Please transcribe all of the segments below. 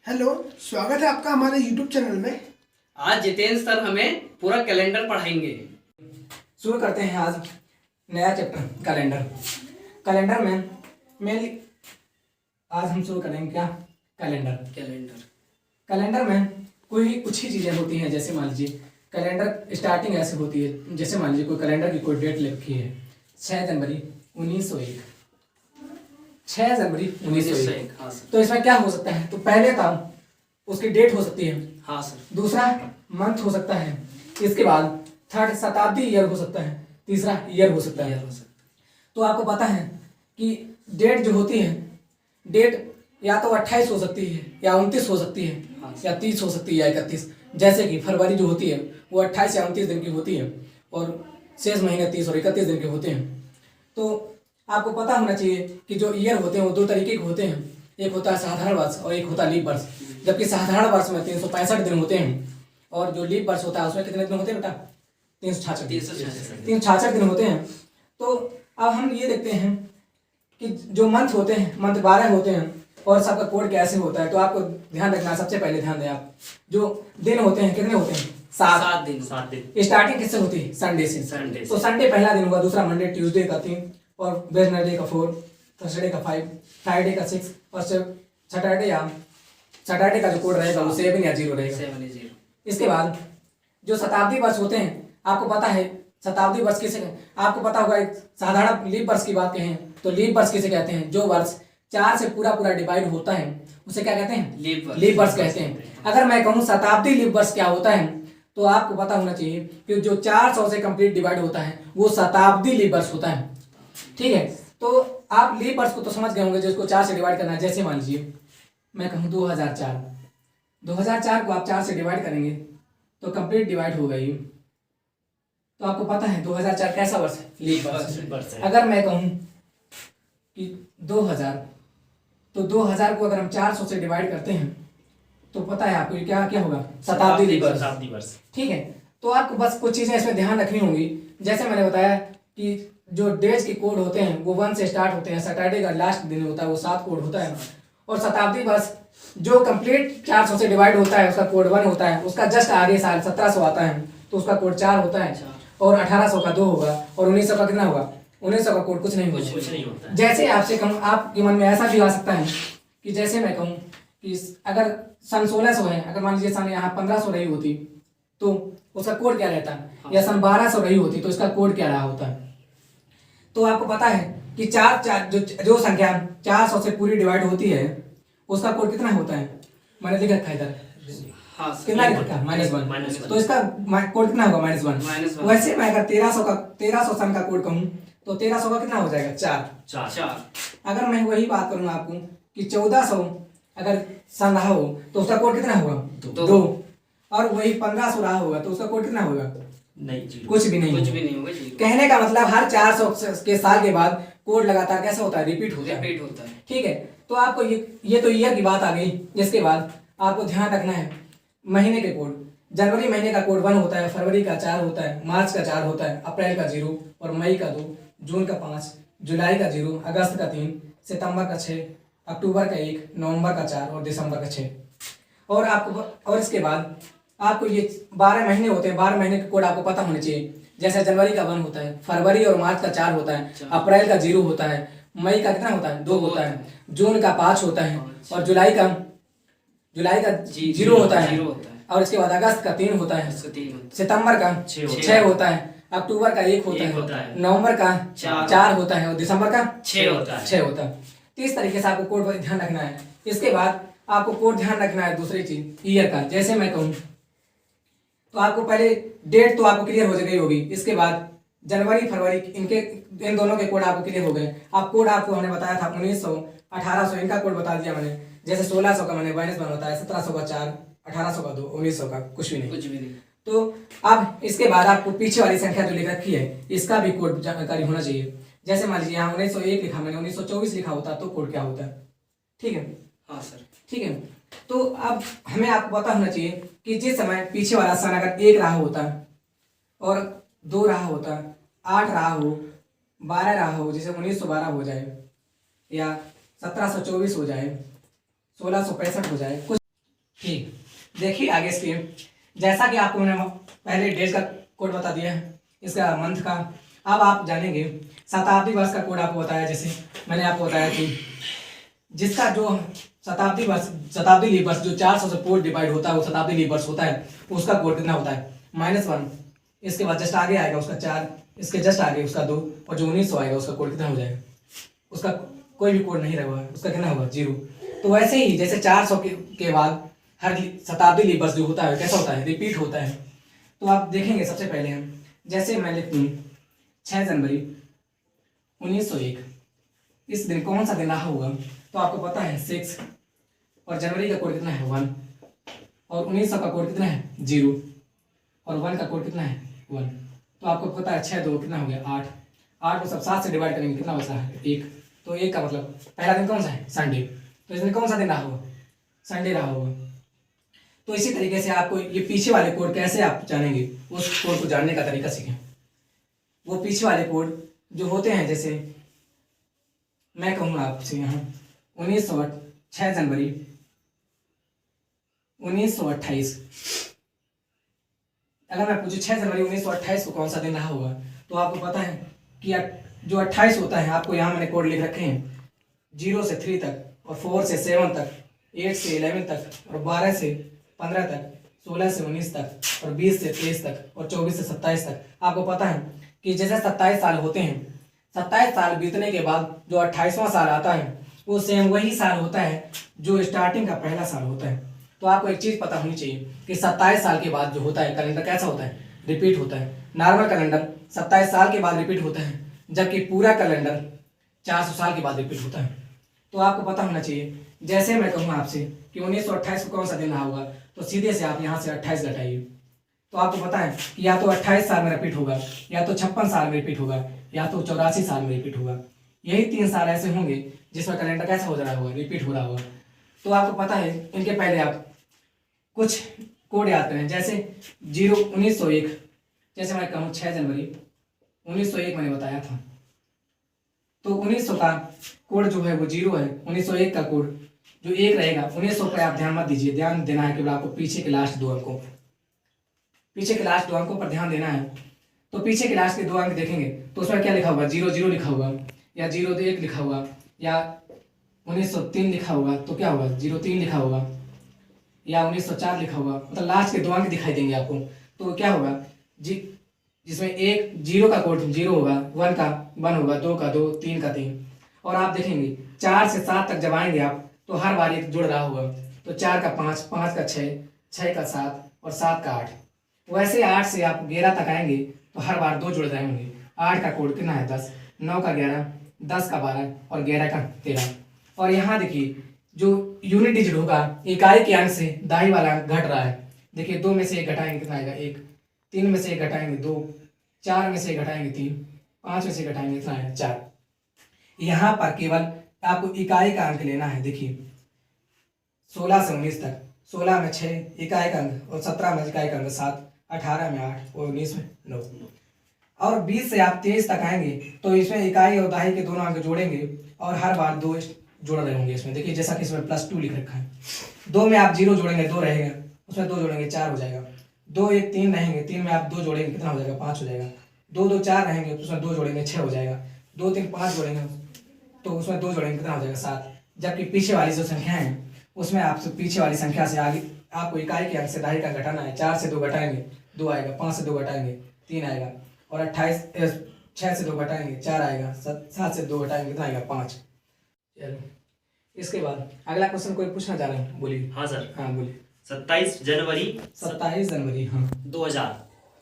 Hello, स्वागत है आपका हमारे YouTube चैनल में। आज जितेंद्र सर हमें पूरा कैलेंडर पढ़ाएंगे। शुरू करते हैं आज नया चैप्टर कैलेंडर। कैलेंडर में मेनली आज हम शुरू करेंगे क्या कैलेंडर। कैलेंडर में कुछ ही चीज़ें होती हैं। जैसे मान लीजिए कैलेंडर स्टार्टिंग ऐसे होती है, जैसे मान लीजिए कोई कैलेंडर की कोई डेट लिखी है 6 जनवरी 1901। 6 जनवरी 1901। हाँ सर। तो इसमें क्या हो सकता है? तो पहले था उसकी डेट हो सकती है। हाँ सर। दूसरा मंथ हो सकता है। इसके बाद थर्ड शताब्दी ईयर हो सकता है। तीसरा ईयर हो सकता है। तो आपको पता है कि डेट जो होती है, डेट या तो 28 हो सकती है या 29 हो सकती है। हाँ या 30 हो सकती है या 31। जैसे कि फरवरी जो होती है वो 28 या 29 दिन की होती है और शेष महीने 30 और 31 दिन के होते हैं। तो आपको पता होना चाहिए कि जो ईयर होते हैं वो दो तरीके के होते हैं। एक होता है साधारण वर्ष और एक होता है लीप वर्ष। जबकि साधारण वर्ष में 365 दिन होते हैं और जो लीप वर्ष होता है उसमें कितने दिन होते हैं बेटा? 366 दिन होते हैं। तो अब हम ये देखते हैं कि जो मंथ होते हैं, मंथ 12 होते हैं और सबका कोड कैसे होता है। तो आपको ध्यान रखना, सबसे पहले ध्यान दें आप, जो दिन होते हैं कितने होते हैं? 7 दिन। स्टार्टिंग किससे होती है? संडे से। तो संडे पहला दिन होगा, दूसरा मंडे, ट्यूसडे का 3 और वेडनेसडे का 4, थर्सडे का 5, फ्राइडे का 6 और सैटरडे का जो कोड रहेगा वो 7 या 0 रहेगा। इसके बाद जो शताब्दी वर्ष होते हैं, आपको पता है शताब्दी वर्ष किसे आपको पता होगा। एक साधारण लीप वर्ष की बात कहें तो लीप वर्ष किसे कहते हैं? जो वर्ष 4 से पूरा डिवाइड होता है उसे क्या कहते हैं? लीप वर्ष कहते हैं। अगर मैं कहूँ शताब्दी लीप वर्ष क्या होता है तो आपको पता होना चाहिए कि जो 400 से कंप्लीट डिवाइड होता है वो शताब्दी लीप वर्ष होता है। ठीक है, तो आप लीप वर्ष को तो समझ गए होंगे जिसको 4 से डिवाइड करना है। जैसे मान लीजिए मैं कहूँ 2004 को आप 4 से डिवाइड करेंगे तो कंप्लीट डिवाइड हो गई। तो आपको पता है 2004 कैसा वर्ष है? लीप वर्ष। अगर मैं कहूँ कि 2000, तो 2000 को अगर हम 400 से डिवाइड करते हैं तो पता है आपको क्या क्या होगा? शताब्दी लीप वर्ष। ठीक है, तो आपको बस कुछ चीज़ें इसमें ध्यान रखनी होंगी। जैसे मैंने बताया कि जो डेज के कोड होते हैं वो 1 से स्टार्ट होते हैं। सैटरडे का लास्ट दिन होता है वो 7 कोड होता है। और शताब्दी वर्ष जो कंप्लीट 400 से डिवाइड होता है उसका कोड 1 होता है। उसका जस्ट आगे साल 1700 आता है तो उसका कोड 4 होता है। और 1800 का 2 होगा और 1900 का कितना होगा? 1900 का कोड कुछ नहीं होगा। जैसे आपसे कहूँ, आपके मन में ऐसा भी आ सकता है कि जैसे मैं कहूँ कि अगर सन 1600 है, अगर मान लीजिए सन यहाँ 1500 रही होती तो उसका कोड क्या रहता? या सन 1200 रही होती तो इसका कोड क्या रहा होता? तो आपको पता है कि जो संख्या 400 से पूरी डिवाइड होती है उसका कोड कितना होता है? मैंने लिख रखा है इधर। कितना लिख रखा है? -1। तो इसका कोड कितना होगा? -1। वैसे मैं अगर 1300 सन का कोड कहूँ तो 1300 का कितना हो जाएगा? 4। अगर मैं वही बात करूँ आपको कि 1400 अगर सन रहा हो तो उसका कोड कितना होगा? 2। और वही 1500 रहा होगा तो उसका कोड कितना होगा? नहीं, कुछ भी नहीं होगा। कहने का मतलब हर 400 के साल के बाद कोड लगातार कैसा होता है? रिपीट होता है। ठीक है, तो आपको ये तो ईयर की बात आ गई। इसके बाद आपको ध्यान रखना है महीने के कोड। जनवरी महीने का कोड 1 होता है, फरवरी का 4 होता है, मार्च का 4 होता है, अप्रैल का 0 और मई का 2, जून का 5, जुलाई का 0, अगस्त का 3, सितंबर का 6, अक्टूबर का 1, नवंबर का 4 और दिसंबर का 6। और इसके बाद आपको ये 12 महीने होते हैं। 12 महीने का कोड आपको पता होना चाहिए। जैसे जनवरी का 1 होता है, फरवरी और मार्च का 4 होता है, अप्रैल का 0 होता है, मई का कितना होता है? 2 होता है, जून का 5 होता है और जुलाई का 0 होता है और इसके बाद अगस्त का 3 होता है, सितंबर का 6 होता है, अक्टूबर का 1 होता है, नवंबर का 4 होता है और दिसंबर का 6 होता है। तो इस तरीके से आपको कोड पर ध्यान रखना है। इसके बाद आपको कोड ध्यान रखना है दूसरी चीज ईयर का। जैसे मैं कहूँ तो आपको पहले डेट तो आपको क्लियर हो गई होगी। इसके बाद जनवरी फरवरी इन दोनों के कोड आपको क्लियर हो गए। अब कोड आपको हमने बताया था 1900, 1800 इनका कोड बता दिया मैंने। जैसे 1600 का मैंने -1 बताया, 1700 का 4, 1800 का 2, 1900 का कुछ भी नहीं। तो अब इसके बाद आपको पीछे वाली संख्या जो लिख रखी है इसका भी कोड जानकारी होना चाहिए। जैसे मान लीजिए यहाँ 1901 लिखा मैंने, 1924 लिखा होता तो कोड क्या होता है? ठीक है। हाँ सर, ठीक है। तो अब हमें आपको पता होना चाहिए कि जिस समय पीछे वाला सन अगर 1 रहा होता और 2 रहा होता, 8 रहा हो, 12 रहा हो, जैसे 1912 हो जाए या 1724 हो जाए, 1665 हो जाए, कुछ ठीक, देखिए आगे इसकी, जैसा कि आपको मैंने पहले डेज का कोड बता दिया है, इसका मंथ का। अब आप जानेंगे शताब्दी वर्ष का कोड आपको बताया, जैसे मैंने आपको बताया कि जिसका जो शताब्दी लीप वर्ष जो 400 से पूर्ण डिवाइड होता है वो शताब्दी लीप वर्ष होता है, उसका कोड कितना होता है -1। इसके बाद जस्ट आगे आएगा उसका 4, इसके जस्ट आगे उसका 2, और जो 1900 आएगा उसका कोड कितना हो जाएगा, उसका कोई भी कोड नहीं रहा है, उसका कितना होगा 0। तो वैसे ही जैसे 400 के बाद हर शताब्दी लीप वर्ष जो होता है कैसा होता है, रिपीट होता है। तो आप देखेंगे सबसे पहले हम, जैसे मैं लिखूँ 6 जनवरी 1901, इस दिन कौन सा दिन रहा होगा, तो आपको पता है 6, और जनवरी का कोड कितना है 1, और 1900 का कोड कितना है 0, और 1 का कोड कितना है 1। तो आपको पता है 6 2 कितना हो गया 8, 8 को सब 7 से डिवाइड करेंगे कितना बचा है 1। तो 1 का मतलब पहला दिन कौन सा है संडे, तो इस दिन कौन सा दिन रहा होगा, संडे रहा होगा। तो इसी तरीके से आपको ये पीछे वाले कोड कैसे आप जानेंगे, उस कोड को जानने का तरीका सीखें। वो पीछे वाले कोड जो होते हैं, जैसे मैं कहूँगा आपसे यहाँ 6 जनवरी 1928, अगर मैं पूछूँ 6 जनवरी 1928 को कौन सा दिन रहा होगा, तो आपको पता है कि जो 28 होता है, आपको यहाँ मैंने कोड लिख रखे हैं 0 से 3 तक, और 4 से 7 तक, 8 से 11 तक, और 12 से 15 तक, 16 से 19 तक, और 20 से 23 तक, और 24 से 27 तक। आपको पता है कि जैसे 27 साल होते हैं, 27 साल बीतने के बाद जो 28वां साल आता है वो सेम वही साल होता है जो स्टार्टिंग का पहला साल होता है। तो आपको एक चीज़ पता होनी चाहिए कि 27 साल के बाद जो होता है कैलेंडर कैसा होता है, रिपीट होता है। नॉर्मल कैलेंडर 27 साल के बाद रिपीट होता है, जबकि पूरा कैलेंडर 400 साल के बाद रिपीट होता है। तो आपको पता होना चाहिए, जैसे मैं कहूँगा आपसे कि 1928 को कौन सा दिन रहा होगा, तो सीधे से आप यहाँ से 28 घटाइए, तो आपको पता है कि या तो 28 साल में रिपीट होगा, या तो 56 साल में रिपीट होगा, या तो 84 साल में रिपीट होगा। यही 3 साल ऐसे होंगे जिसमें कैलेंडर कैसा हो रहा होगा, रिपीट हो रहा होगा। तो आपको पता है, इनके पहले आप कुछ कोड याद करें, जैसे 1901, जैसे मैं कहूँ 6 जनवरी 1901 मैंने बताया था, तो 1900 का कोड जो है वो 0 है, 1901 का कोड जो 1 रहेगा। 1900 पर आप ध्यान मत दीजिए, ध्यान देना है केवल आपको पीछे के लास्ट 2 अंकों, पीछे के लास्ट 2 अंकों पर ध्यान देना है। तो पीछे के लास्ट के 2 अंक देखेंगे तो उसमें क्या लिखा होगा, 00 लिखा होगा, या 01 लिखा होगा, या 1903 लिखा होगा, तो क्या होगा 03 लिखा होगा, या 1904 लिखा होगा। मतलब लास्ट के 2 अंक दिखाई देंगे आपको, तो क्या होगा जिसमें 1 0 का कोड 0 होगा, 1 का 1 होगा, 2 का 2, 3 का 3। और आप देखेंगे 4 से 7 तक जब आएंगे आप, तो हर बार एक जुड़ रहा होगा, तो 4 का 5, 5 का 6, 6 का 7, और 7 का 8। वैसे 8 से आप 11 तक आएंगे तो हर बार 2 जुड़ रहे होंगे। 8 का कोड कितना है 10, 9 का 11, 10 का 12, और 11 का 13। और यहाँ देखिए जो यूनिट डिजिट होगा, इकाई के अंक से दाई वाला घट रहा है। देखिए 2 में से 1 घटाएंगे कितना आएगा 1, 3 में से 1 घटाएंगे 2, 4 में से 1 घटाएंगे 3, 5 में से 1 घटाएंगे कितना आएगा 4। यहाँ पर केवल आपको इकाई का अंक लेना है। देखिए 16 से 19 तक, 16 में 6 इकाई का अंक, और 17 में इकाई का अंक 7, 18 में 8, और 19 में 9। और 20 से आप 23 तक आएंगे तो इसमें इकाई और दहाई के दोनों अंक जोड़ेंगे, और हर बार 2 जोड़ रहे होंगे इसमें। देखिए जैसा कि इसमें +2 लिख रखा है। 2 में आप 0 जोड़ेंगे 2 रहेगा, उसमें 2 जोड़ेंगे 4 हो जाएगा। 2 1 3 रहेंगे, 3 में आप 2 जोड़ेंगे कितना हो जाएगा 5 हो जाएगा। 2 2 4 रहेंगे, उसमें 2 जोड़ेंगे 6 हो जाएगा। 2 3 5 जोड़ेंगे तो उसमें 2 जोड़ेंगे कितना हो जाएगा 7। जबकि पीछे वाली जो संख्या है उसमें आप पीछे वाली संख्या से आगे आपको इकाई के अंक से दहाई का घटाना है। 4 से 2 घटाएंगे 2 आएगा, 5 से 2 घटाएंगे 3 आएगा, और 6 से 2 घटाएंगे 4 आएगा, 7 से 2 घटाएंगे कितना आएगा 5। चलो इसके बाद अगला क्वेश्चन कोई पूछना चाह रहे हैं, बोलिए। हाँ सर। हाँ बोलिए। 27 जनवरी 27 जनवरी हाँ 2000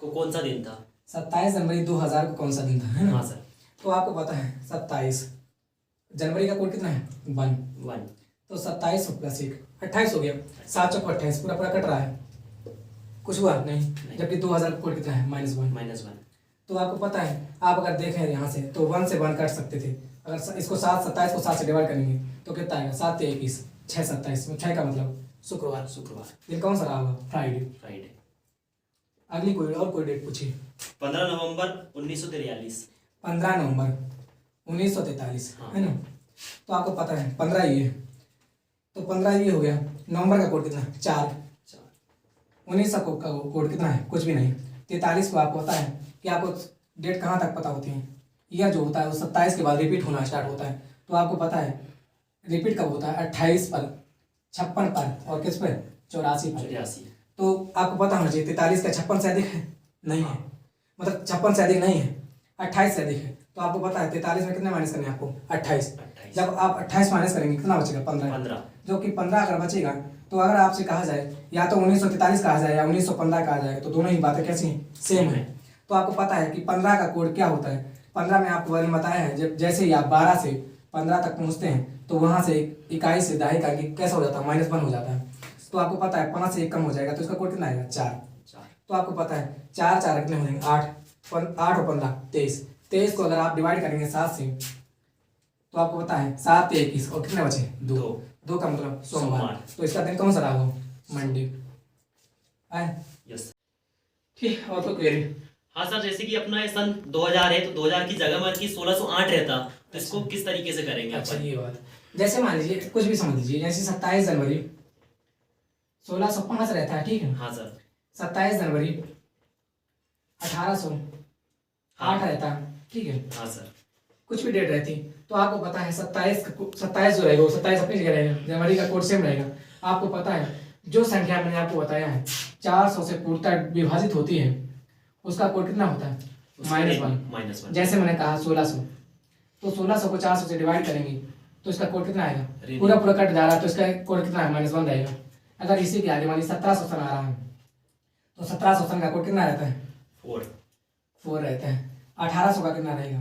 को कौन सा दिन था? 27 जनवरी 2000 को कौन सा दिन था, है ना? हाँ सर। तो आपको पता है 27 जनवरी का कोड कितना है 1, तो 27 + 1 28 हो गया। 7 चौक 28 पूरा पूरा कट रहा है, कुछ हुआ नहीं। जबकि 2000 का कोड कितना है -1। तो आपको पता है, आप अगर देखें यहाँ से तो 1 से 1 काट सकते थे। अगर इसको 27 को 7 से डिवाइड करेंगे तो कितना आएगा 7 × 21 6 27 में 6 का मतलब शुक्रवार। दिन कौन सा रहा होगा फ्राइडे। अगली कोई डेट पूछिए। 15 नवंबर 1943। 15 नवंबर 1943 है ना? तो आपको पता है 15 ये, तो 15 ये हो गया। नवंबर का कोड कितना है? 4। 1900 का कोड कितना है? कुछ भी नहीं। 43 को आपको पता है कि आपको डेट कहाँ तक पता होती है? यह जो होता है वो 27 के बाद रिपीट होना स्टार्ट होता है। तो आपको पता है रिपीट कब होता है? 28 पर, 56 पर और किस पर? 84 पर। 84। तो आपको पता होना चाहिए 43 का 56 से अधिक है? नहीं है, मतलब 56 से अधिक नहीं है, 28 से अधिक है। तो आपको पता है 43 में कितने माइनस करने हैं आपको? 28। जब आप 28 माइनस करेंगे कितना बचेगा? 15। जो कि 15 अगर बचेगा तो अगर आपसे कहा जाए या तो 1943 कहा जाए या 1915 कहा जाए तो दोनों ही बातें कैसी हैं? सेम है। तो आपको पता है कि 15 का कोड क्या होता है? 15 में आपको बारे में बताया है, जब जैसे ही आप 12 से 15 तक पहुंचते हैं तो वहां से इकाई से दाहिने का कैसा हो जाता है? -1 हो जाता है। तो आपको पता है 5 से 1 कम हो जाएगा तो इसका कोड कितना आएगा? 4। तो आपको पता है 4 4 कितने हो जाएंगे? 8 और 15 23। 23 को अगर आप डिवाइड करेंगे 7 से तो आपको पता है 7 21 और कितने बचे? 2 का मतलब सोमवार। तो इसका दिन कौन सा रहा हो? मंडे। यस। ठीक, और कोई क्वेरी? हाँ सर, जैसे कि अपना ये सन 2000 है तो 2000 की जगह में कि 1608 रहता, तो इसको किस तरीके से करेंगे? अच्छा, ये बात। जैसे मान लीजिए कुछ भी समझ लीजिए, जैसे 27 जनवरी 1605 रहता है, ठीक है? हाँ सर। 27 जनवरी 1808 रहता, ठीक है? हाँ सर। कुछ भी डेट रहती तो आपको पता है 27 जो रहेगा वो 27 अपनी जगह रहेगा, जनवरी का कोड सेम रहेगा। आपको पता है जो संख्या मैंने आपको बताया है 400 से पूर्णतः विभाजित होती है उसका कोड कितना होता है? -1। जैसे मैंने कहा 1600, तो 1600 को 400 से डिवाइड करेंगे तो इसका कोड कितना आएगा? पूरा कट जा रहा है तो इसका कोड कितना है? -1 रहेगा। अगर इसी के आगे मान लीजिए 1700 सन आ रहा है तो 1700 सन का कोड कितना रहता है? 4 रहता है। 1800 का कितना रहेगा?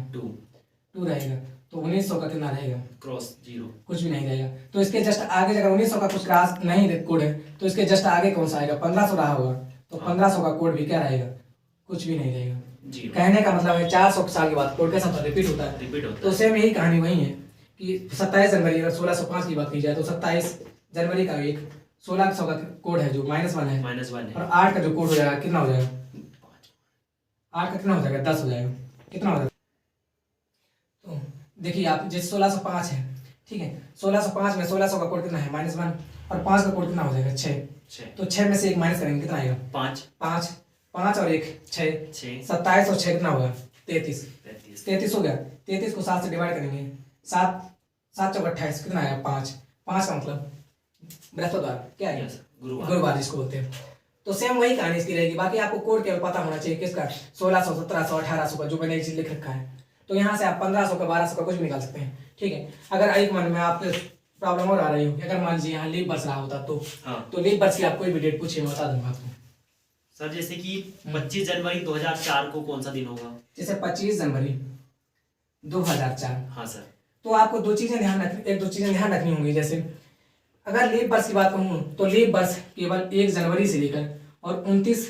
2 रहेगा। तो 1900 का कितना रहेगा? क्रॉस 0, कुछ भी नहीं रहेगा। तो इसके जस्ट आगे अगर 1900 का कुछ क्रॉस नहीं कोड है तो इसके जस्ट आगे कौन सा आएगा? 1500 रहा होगा तो 1500 का कोड भी क्या रहेगा? कुछ भी नहीं रहेगा। कहने का मतलब है 400 साल के बाद कोड कैसा होता है? रिपीट होता है। तो सेम यही कहानी वही है कि 27 जनवरी अगर 1605 की बात की जाए तो 27 जनवरी का एक 1600 का कोड है जो -1 है, और 8 का जो कोड हो जाएगा कितना हो जाएगा? 8 का कितना हो जाएगा? 10 हो जाएगा। कितना हो जाएगा? तो देखिए आप जैसे 1605 है, ठीक है? 1605 में 1600 का कोड कितना है? -1, और 5 का कोड कितना हो जाएगा? 6। तो 6 में से 1 माइनस करेंगे कितना आएगा? 5 और 1 6। 27 और 6 कितना होगा? 33 हो गया। 33 को 7 से डिवाइड करेंगे, 7 चौक 28 कितना आएगा? 5 का मतलब बृहस्पतिवार, क्या है? गुरुवार जिसको बोलते हैं। तो सेम वही कहानी इसकी रहेगी। बाकी आपको कोड केवल पता होना चाहिए किसका? 1600 1700 1800 का, जो मैंने एक चीज लिख रखा है। तो यहाँ से आप 1500 का 1200 का कुछ भी निकाल सकते हैं, ठीक है? अगर एक मन में आप प्रॉब्लम और आ रही हो, अगर मान लीजिए यहाँ लीप बरस रहा होता तो लीप बरस की आप कोई भी डेट पूछिए मैं बता दूंगा आपको। सर जैसे कि 25 जनवरी 2004 को कौन सा दिन होगा? जैसे 25 जनवरी 2004। हाँ सर। तो आपको एक दो चीजें ध्यान रखनी होंगी। जैसे अगर लीप वर्ष की बात कहूँ तो लीप वर्ष केवल 1 जनवरी से लेकर और 29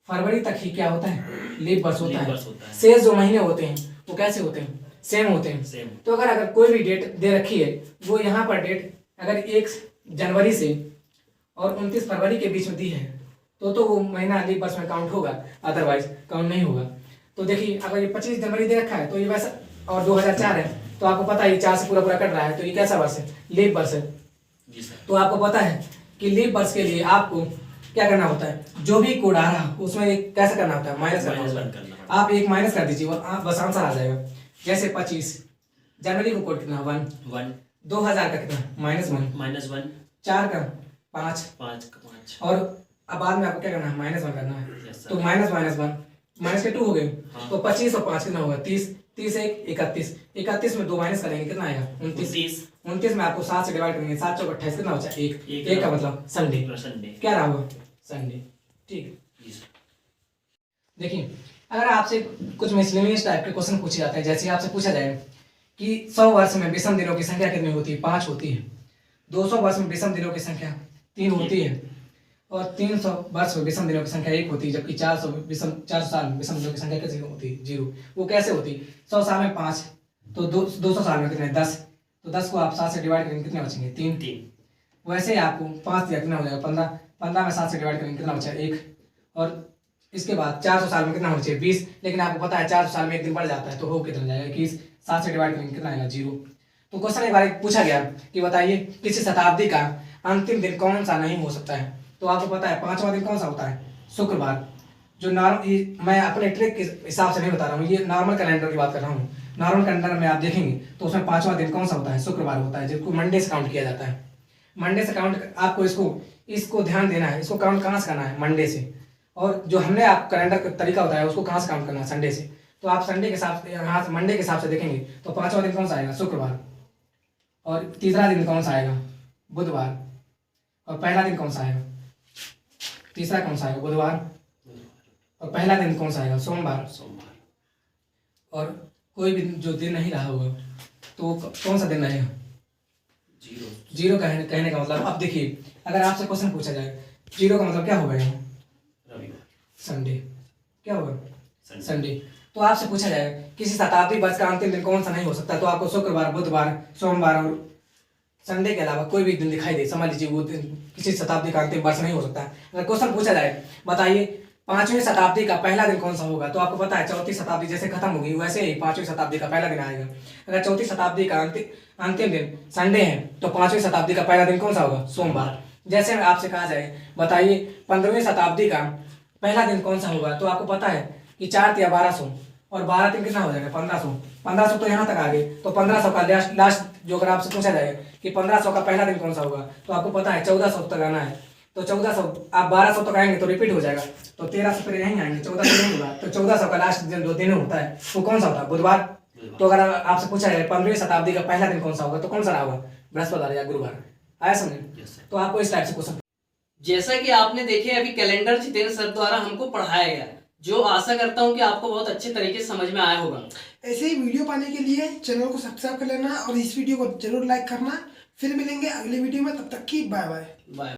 फरवरी तक ही क्या होता है? लीप वर्ष होता है। शेष जो महीने होते हैं वो कैसे होते हैं? सेम होते हैं। तो अगर कोई भी डेट दे रखी है वो यहाँ पर डेट अगर 1 जनवरी से और 29 फरवरी के बीच में दी है तो वो महीना लीप वर्ष में काउंट होगा, अदरवाइज काउंट नहीं होगा। तो देखिए अगर ये 25 जनवरी दे रखा है तो ये वैसा, और 2004 है तो आपको पता है 4 से पूरा कट रहा है तो ये कैसा वर्ष है? लीप वर्ष है। तो आपको पता है कि लीप वर्ष के लिए आपको क्या करना होता है? जो भी कोड आ रहा उसमें एक कैसा करना होता है? माइनस करना होता है। आप एक माइनस कर दीजिए बस आंसर आ जाएगा। जैसे 25 जनवरी को कोड कितना? 1। 2000 का कितना? -1। 4 का 5 और अब बाद में आपको क्या करना है? -1 करना है। तो माइनस के 2 हो गए। तो 25 और 5 कितना होगा? 30 1 31 में 2 माइनस करेंगे कितना आएगा? 29 में आपको 7 से डिवाइड करेंगे, 7 चौक 28 कितना होता है? 1 का मतलब संडे। क्या रहा होगा? संडे। ठीक। देखिए अगर आपसे कुछ मिसलेनियस टाइप के क्वेश्चन पूछे जाते हैं, जैसे आपसे पूछा जाए कि 100 वर्ष में विषम दिनों की संख्या कितनी होती है? 5 होती है। 200 वर्ष में विषम दिनों की संख्या 3 होती है और 300 वर्ष में विषम दिनों की संख्या 1 होती है, जबकि 400 साल में विषम दिनों की संख्या कैसे होती है? 0। वो कैसे होती है? 100 साल में 5 तो 200 साल में कितने? 10। तो 10 को आप 7 से डिवाइड करेंगे कितने बचेंगे? 3। वैसे ही आपको 5 दिया कितना हो जाएगा? 15 में 7 से डिवाइड करेंगे कितना बचा? 1। और इसके बाद 400 साल में कितना होना चाहिए? 20। लेकिन आपको पता है 400 साल में एक दिन बढ़ जाता है तो हो कितना जाएगा? 21। 7 से डिवाइड करेंगे कितना आएगा? 0। तो क्वेश्चन एक बार पूछा गया कि बताइए किसी शताब्दी का अंतिम दिन कौन सा नहीं हो सकता है? तो आपको पता है 5वां दिन कौन सा होता है? शुक्रवार। जो मैं अपने ट्रिक के हिसाब से नहीं बता रहा हूँ, ये नॉर्मल कैलेंडर की बात कर रहा हूँ। नॉर्मल कैलेंडर में आप देखेंगे तो उसमें 5वां दिन कौन सा होता है? शुक्रवार होता है, जिसको मंडे से काउंट किया जाता है। मंडे से काउंट आपको इसको ध्यान देना है। इसको काउंट कहाँ से करना है? मंडे से। और जो हमने आप कैलेंडर का तरीका होता है उसको कहाँ से काउंट करना है? संडे से। तो आप संडे के हिसाब से, यहाँ से मंडे के हिसाब से देखेंगे तो 5वां दिन कौन सा आएगा? शुक्रवार। और तीसरा दिन कौन सा आएगा? बुधवार। और पहला दिन कौन सा आएगा? तीसरा कौन सा आएगा? बुधवार। और पहला दिन कौन सा आएगा? सोमवार। और कोई भी जो दिन नहीं रहा होगा तो कौन सा दिन रहेगा? जीरो कहने का मतलब, अब देखिए अगर आपसे क्वेश्चन पूछा जाए जीरो का मतलब क्या होगा? यहाँ संडे। क्या होगा? संडे। तो आपसे पूछा जाए किसी शताब्दी वर्ष का अंतिम दिन कौन सा नहीं हो सकता, तो आपको शुक्रवार, बुधवार, सोमवार और संडे के अलावा कोई भी दिन दिखाई दे, समझ लीजिए वो दिन किसी शताब्दी का अंतिम वर्ष नहीं हो सकता। अगर क्वेश्चन पूछा जाए बताइए 5वीं शताब्दी का पहला दिन कौन सा होगा, तो आपको पता है 4थी शताब्दी जैसे खत्म होगी वैसे ही 5वीं शताब्दी का पहला दिन आएगा। अगर 4थी शताब्दी का अंतिम दिन संडे है तो 5वीं शताब्दी का पहला दिन कौन सा होगा? सोमवार। जैसे आपसे कहा जाए बताइए 15वीं शताब्दी का पहला दिन कौन सा होगा, तो आपको पता है कि 4 या 1200 और 12 दिन कितना हो जाएगा? 1500 तो यहाँ तक आ गए। तो 1500 का लास्ट जो अगर आपसे पूछा जाए कि 1500 का पहला दिन कौन सा होगा, तो आपको पता है 1400 तक आना है। तो 1400 आप 1200 तक आएंगे तो रिपीट हो जाएगा, तो 1300 फिर यहीं आएंगे, 1400 नहीं होगा। तो 1400 का लास्ट दिन जो दिन होता है वो कौन सा होता है? बुधवार। तो अगर आपसे पूछा जाए 15वीं शताब्दी का पहला दिन कौन सा होगा, तो कौन सा रहा होगा? बृहस्पतिवार या गुरुवार। आया समझे? तो आपको इस टाइप से क्वेश्चन। जैसा कि आपने देखे अभी कैलेंडर जितेंद्र सर द्वारा हमको पढ़ाया गया, जो आशा करता हूं कि आपको बहुत अच्छे तरीके से समझ में आया होगा। ऐसे ही वीडियो पाने के लिए चैनल को सब्सक्राइब कर लेना और इस वीडियो को जरूर लाइक करना। फिर मिलेंगे अगले वीडियो में, तब तक की बाय बाय।